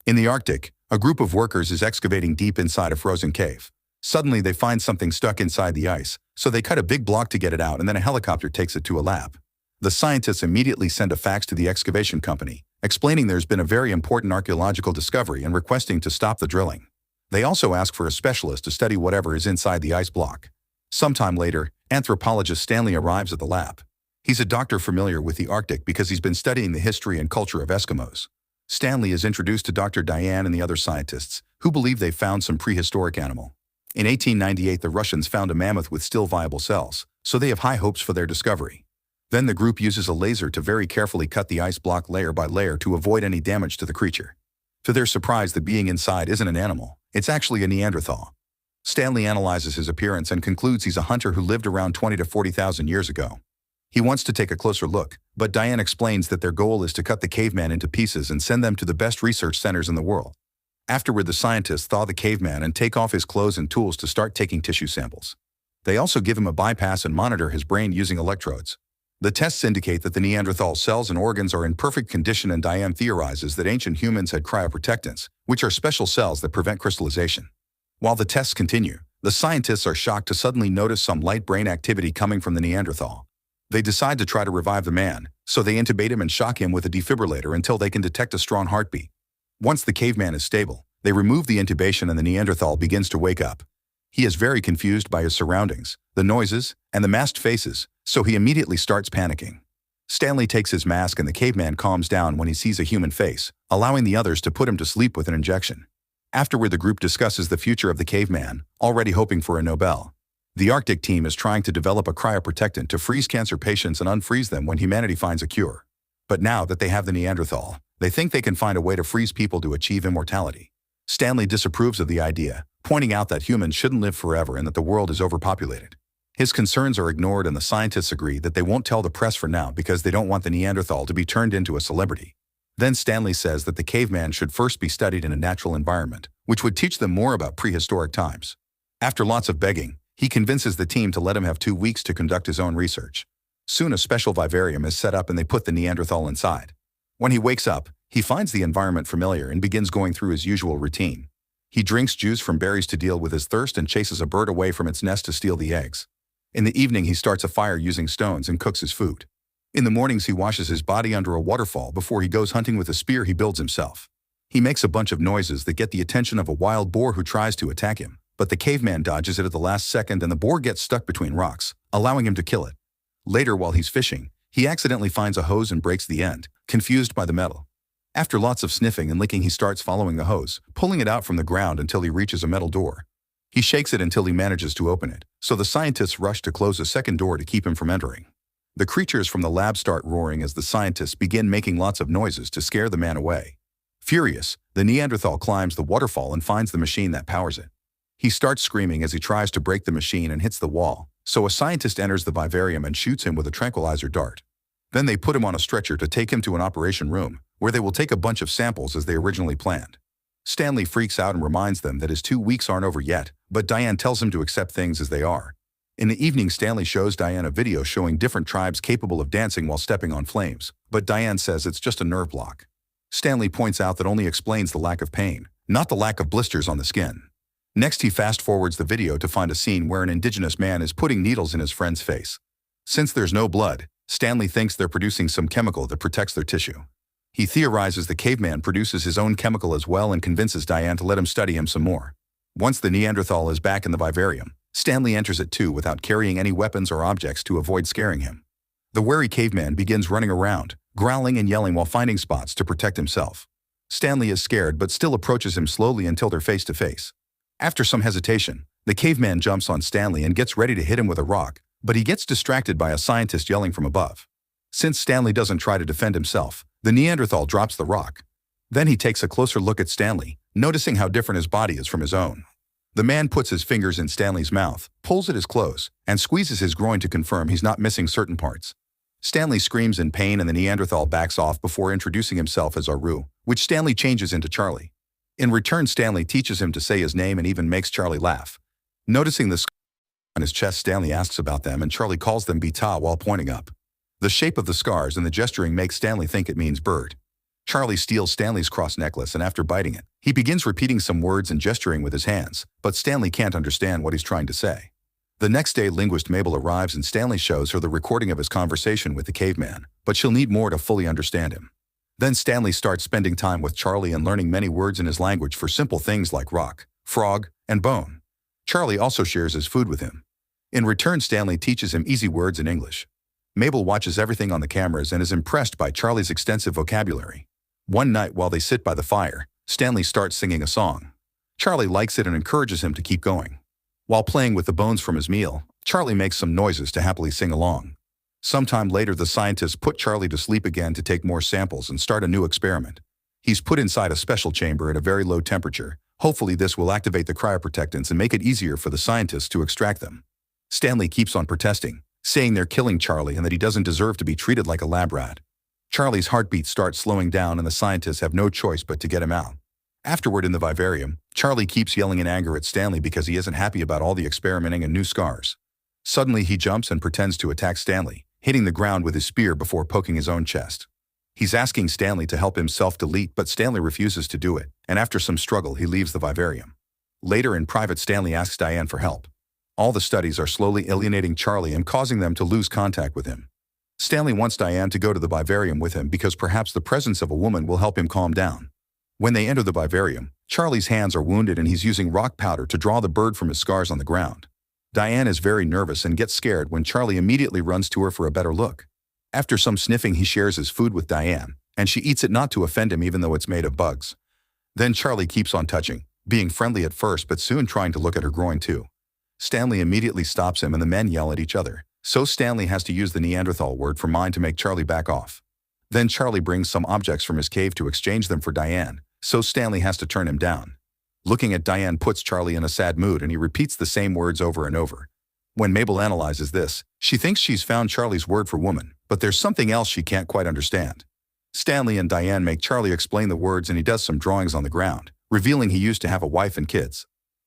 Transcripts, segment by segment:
In the Arctic, a group of workers is excavating deep inside a frozen cave. Suddenly, they find something stuck inside the ice, so they cut a big block to get it out and then a helicopter takes it to a lab. The scientists immediately send a fax to the excavation company, explaining there's been a very important archaeological discovery and requesting to stop the drilling. They also ask for a specialist to study whatever is inside the ice block. Sometime later, anthropologist Stanley arrives at the lab. He's a doctor familiar with the Arctic because he's been studying the history and culture of Eskimos. Stanley is introduced to Dr. Diane and the other scientists, who believe they've found some prehistoric animal. In 1898, the Russians found a mammoth with still viable cells, so they have high hopes for their discovery. Then the group uses a laser to very carefully cut the ice block layer by layer to avoid any damage to the creature. To their surprise, the being inside isn't an animal, it's actually a Neanderthal. Stanley analyzes his appearance and concludes he's a hunter who lived around 20 to 40,000 years ago. He wants to take a closer look, but Diane explains that their goal is to cut the caveman into pieces and send them to the best research centers in the world. Afterward, the scientists thaw the caveman and take off his clothes and tools to start taking tissue samples. They also give him a bypass and monitor his brain using electrodes. The tests indicate that the Neanderthal cells and organs are in perfect condition, and Diane theorizes that ancient humans had cryoprotectants, which are special cells that prevent crystallization. While the tests continue, the scientists are shocked to suddenly notice some light brain activity coming from the Neanderthal. They decide to try to revive the man, so they intubate him and shock him with a defibrillator until they can detect a strong heartbeat. Once the caveman is stable, they remove the intubation and the Neanderthal begins to wake up. He is very confused by his surroundings, the noises, and the masked faces, so he immediately starts panicking. Stanley takes his mask and the caveman calms down when he sees a human face, allowing the others to put him to sleep with an injection. Afterward, the group discusses the future of the caveman, already hoping for a Nobel. The Arctic team is trying to develop a cryoprotectant to freeze cancer patients and unfreeze them when humanity finds a cure. But now that they have the Neanderthal, they think they can find a way to freeze people to achieve immortality. Stanley disapproves of the idea, pointing out that humans shouldn't live forever and that the world is overpopulated. His concerns are ignored and the scientists agree that they won't tell the press for now because they don't want the Neanderthal to be turned into a celebrity. Then Stanley says that the caveman should first be studied in a natural environment, which would teach them more about prehistoric times. After lots of begging, he convinces the team to let him have 2 weeks to conduct his own research. Soon a special vivarium is set up and they put the Neanderthal inside. When he wakes up, he finds the environment familiar and begins going through his usual routine. He drinks juice from berries to deal with his thirst and chases a bird away from its nest to steal the eggs. In the evening, he starts a fire using stones and cooks his food. In the mornings, he washes his body under a waterfall before he goes hunting with a spear he builds himself. He makes a bunch of noises that get the attention of a wild boar who tries to attack him, but the caveman dodges it at the last second and the boar gets stuck between rocks, allowing him to kill it. Later, while he's fishing, he accidentally finds a hose and breaks the end, confused by the metal. After lots of sniffing and licking, he starts following the hose, pulling it out from the ground until he reaches a metal door. He shakes it until he manages to open it, so the scientists rush to close a second door to keep him from entering. The creatures from the lab start roaring as the scientists begin making lots of noises to scare the man away. Furious, the Neanderthal climbs the waterfall and finds the machine that powers it. He starts screaming as he tries to break the machine and hits the wall, so a scientist enters the vivarium and shoots him with a tranquilizer dart. Then they put him on a stretcher to take him to an operation room, where they will take a bunch of samples as they originally planned. Stanley freaks out and reminds them that his 2 weeks aren't over yet, but Diane tells him to accept things as they are. In the evening, Stanley shows Diane a video showing different tribes capable of dancing while stepping on flames, but Diane says it's just a nerve block. Stanley points out that only explains the lack of pain, not the lack of blisters on the skin. Next, he fast-forwards the video to find a scene where an indigenous man is putting needles in his friend's face. Since there's no blood, Stanley thinks they're producing some chemical that protects their tissue. He theorizes the caveman produces his own chemical as well and convinces Diane to let him study him some more. Once the Neanderthal is back in the vivarium, Stanley enters it too without carrying any weapons or objects to avoid scaring him. The wary caveman begins running around, growling and yelling while finding spots to protect himself. Stanley is scared but still approaches him slowly until they're face to face. After some hesitation, the caveman jumps on Stanley and gets ready to hit him with a rock, but he gets distracted by a scientist yelling from above. Since Stanley doesn't try to defend himself, the Neanderthal drops the rock. Then he takes a closer look at Stanley, noticing how different his body is from his own. The man puts his fingers in Stanley's mouth, pulls at his clothes, and squeezes his groin to confirm he's not missing certain parts. Stanley screams in pain and the Neanderthal backs off before introducing himself as Aru, which Stanley changes into Charlie. In return, Stanley teaches him to say his name and even makes Charlie laugh. Noticing the scars on his chest, Stanley asks about them and Charlie calls them Beta while pointing up. The shape of the scars and the gesturing makes Stanley think it means bird. Charlie steals Stanley's cross necklace, and after biting it, he begins repeating some words and gesturing with his hands, but Stanley can't understand what he's trying to say. The next day, linguist Mabel arrives and Stanley shows her the recording of his conversation with the caveman, but she'll need more to fully understand him. Then Stanley starts spending time with Charlie and learning many words in his language for simple things like rock, frog, and bone. Charlie also shares his food with him. In return, Stanley teaches him easy words in English. Mabel watches everything on the cameras and is impressed by Charlie's extensive vocabulary. One night while they sit by the fire, Stanley starts singing a song. Charlie likes it and encourages him to keep going. While playing with the bones from his meal, Charlie makes some noises to happily sing along. Sometime later, the scientists put Charlie to sleep again to take more samples and start a new experiment. He's put inside a special chamber at a very low temperature. Hopefully this will activate the cryoprotectants and make it easier for the scientists to extract them. Stanley keeps on protesting, saying they're killing Charlie and that he doesn't deserve to be treated like a lab rat. Charlie's heartbeat starts slowing down and the scientists have no choice but to get him out. Afterward in the vivarium, Charlie keeps yelling in anger at Stanley because he isn't happy about all the experimenting and new scars. Suddenly he jumps and pretends to attack Stanley, hitting the ground with his spear before poking his own chest. He's asking Stanley to help him self-delete, but Stanley refuses to do it, and after some struggle he leaves the vivarium. Later in private, Stanley asks Diane for help. All the studies are slowly alienating Charlie and causing them to lose contact with him. Stanley wants Diane to go to the vivarium with him because perhaps the presence of a woman will help him calm down. When they enter the vivarium, Charlie's hands are wounded and he's using rock powder to draw the bird from his scars on the ground. Diane is very nervous and gets scared when Charlie immediately runs to her for a better look. After some sniffing, he shares his food with Diane, and she eats it not to offend him even though it's made of bugs. Then Charlie keeps on touching, being friendly at first but soon trying to look at her groin too. Stanley immediately stops him and the men yell at each other, so Stanley has to use the Neanderthal word for mind to make Charlie back off. Then Charlie brings some objects from his cave to exchange them for Diane, so Stanley has to turn him down. Looking at Diane puts Charlie in a sad mood and he repeats the same words over and over. When Mabel analyzes this, she thinks she's found Charlie's word for woman, but there's something else she can't quite understand. Stanley and Diane make Charlie explain the words and he does some drawings on the ground, revealing he used to have a wife and kids.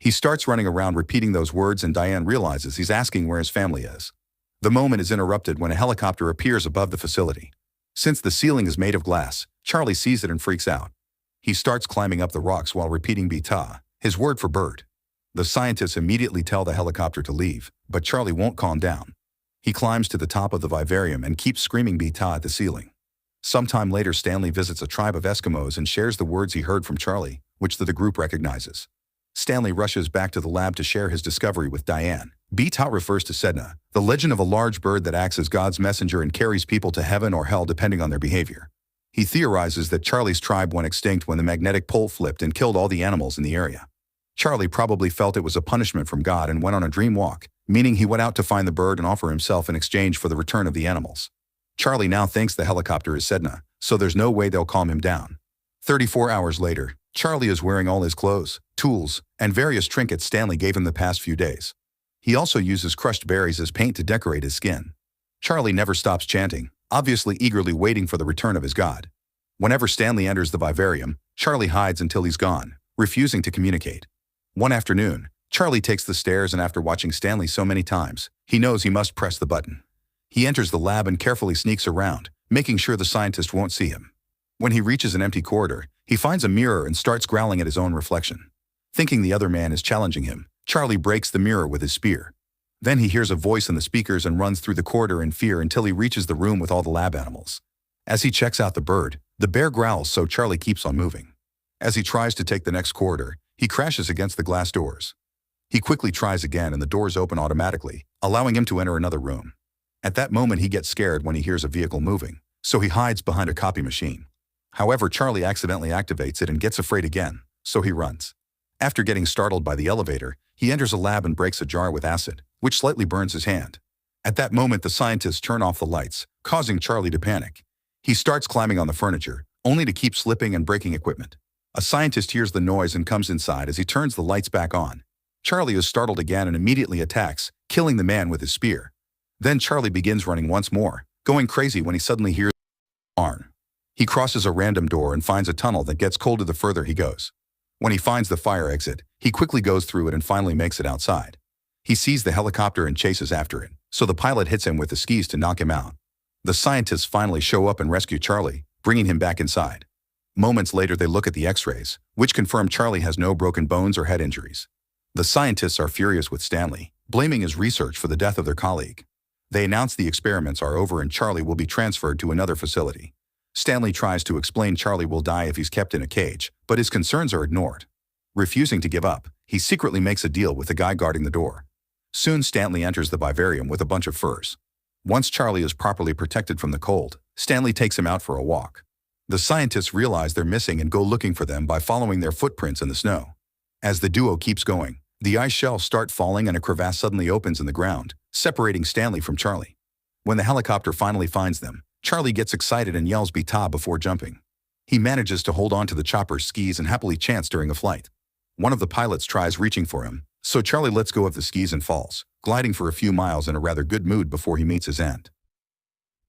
He starts running around repeating those words and Diane realizes he's asking where his family is. The moment is interrupted when a helicopter appears above the facility. Since the ceiling is made of glass, Charlie sees it and freaks out. He starts climbing up the rocks while repeating Beta, his word for bird. The scientists immediately tell the helicopter to leave, but Charlie won't calm down. He climbs to the top of the vivarium and keeps screaming Beta at the ceiling. Sometime later, Stanley visits a tribe of Eskimos and shares the words he heard from Charlie, which the group recognizes. Stanley rushes back to the lab to share his discovery with Diane. Beta refers to Sedna, the legend of a large bird that acts as God's messenger and carries people to heaven or hell depending on their behavior. He theorizes that Charlie's tribe went extinct when the magnetic pole flipped and killed all the animals in the area. Charlie probably felt it was a punishment from God and went on a dream walk, meaning he went out to find the bird and offer himself in exchange for the return of the animals. Charlie now thinks the helicopter is Sedna, so there's no way they'll calm him down. 34 hours later, Charlie is wearing all his clothes, tools, and various trinkets Stanley gave him the past few days. He also uses crushed berries as paint to decorate his skin. Charlie never stops chanting, obviously eagerly waiting for the return of his god. Whenever Stanley enters the vivarium, Charlie hides until he's gone, refusing to communicate. One afternoon, Charlie takes the stairs and after watching Stanley so many times, he knows he must press the button. He enters the lab and carefully sneaks around, making sure the scientist won't see him. When he reaches an empty corridor, he finds a mirror and starts growling at his own reflection. Thinking the other man is challenging him, Charlie breaks the mirror with his spear. Then he hears a voice in the speakers and runs through the corridor in fear until he reaches the room with all the lab animals. As he checks out the bird, the bear growls, so Charlie keeps on moving. As he tries to take the next corridor, he crashes against the glass doors. He quickly tries again and the doors open automatically, allowing him to enter another room. At that moment he gets scared when he hears a vehicle moving, so he hides behind a copy machine. However, Charlie accidentally activates it and gets afraid again, so he runs. After getting startled by the elevator, he enters a lab and breaks a jar with acid, which slightly burns his hand. At that moment the scientists turn off the lights, causing Charlie to panic. He starts climbing on the furniture, only to keep slipping and breaking equipment. A scientist hears the noise and comes inside as he turns the lights back on. Charlie is startled again and immediately attacks, killing the man with his spear. Then Charlie begins running once more, going crazy when he suddenly hears a barn. He crosses a random door and finds a tunnel that gets colder the further he goes. When he finds the fire exit, he quickly goes through it and finally makes it outside. He sees the helicopter and chases after it, so the pilot hits him with the skis to knock him out. The scientists finally show up and rescue Charlie, bringing him back inside. Moments later, they look at the x-rays, which confirm Charlie has no broken bones or head injuries. The scientists are furious with Stanley, blaming his research for the death of their colleague. They announce the experiments are over and Charlie will be transferred to another facility. Stanley tries to explain Charlie will die if he's kept in a cage, but his concerns are ignored. Refusing to give up, he secretly makes a deal with the guy guarding the door. Soon Stanley enters the vivarium with a bunch of furs. Once Charlie is properly protected from the cold, Stanley takes him out for a walk. The scientists realize they're missing and go looking for them by following their footprints in the snow. As the duo keeps going, the ice shelves start falling and a crevasse suddenly opens in the ground, separating Stanley from Charlie. When the helicopter finally finds them, Charlie gets excited and yells "Beta" before jumping. He manages to hold on to the chopper's skis and happily chants during a flight. One of the pilots tries reaching for him, so Charlie lets go of the skis and falls, gliding for a few miles in a rather good mood before he meets his end.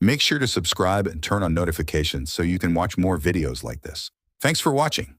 Make sure to subscribe and turn on notifications so you can watch more videos like this. Thanks for watching.